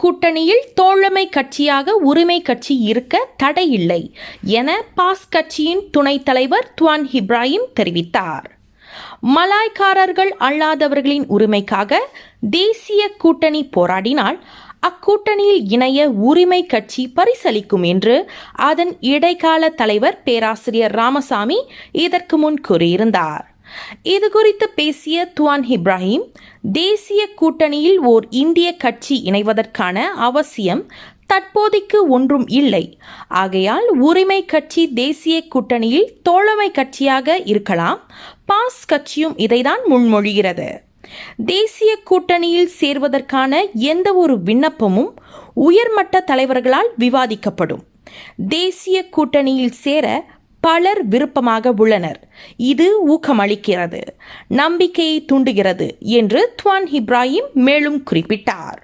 கூட்டணியில் தோழமை கட்சியாக உரிமை கட்சி இருக்க தடையில்லை என பாஸ் கட்சியின் துணைத் தலைவர் துவான் இப்ராஹிம் தெரிவித்தார். மலாய்க்காரர்கள் அல்லாதவர்களின் உரிமைக்காக தேசிய கூட்டணி போராடினால் அக்கூட்டணியில் இணைய உரிமை கட்சி பரிசளிக்கும் என்று அதன் இடைக்கால தலைவர் பேராசிரியர் ராமசாமி இதற்கு முன் கூறியிருந்தார். இதுகுறித்து பேசிய துவான் இப்ராஹிம், தேசிய கூட்டணியில் ஓர் இந்திய கட்சி இணைவதற்கான அவசியம் தற்போதைக்கு ஒன்றும் இல்லை. ஆகையால் உரிமை கட்சி தேசிய கூட்டணியில் தோழமை கட்சியாக இருக்கலாம். பாஸ் கட்சியும் இதைதான் முன்மொழிகிறது. தேசிய கூட்டணியில் சேர்வதற்கான எந்த ஒரு விண்ணப்பமும் உயர்மட்ட தலைவர்களால் விவாதிக்கப்படும். தேசிய கூட்டணியில் சேர பலர் விருப்பமாக உள்ளனர். இது ஊக்கமளிக்கிறது, நம்பிக்கையை தூண்டுகிறது என்று துவான் இப்ராஹிம் மேலும் குறிப்பிட்டார்.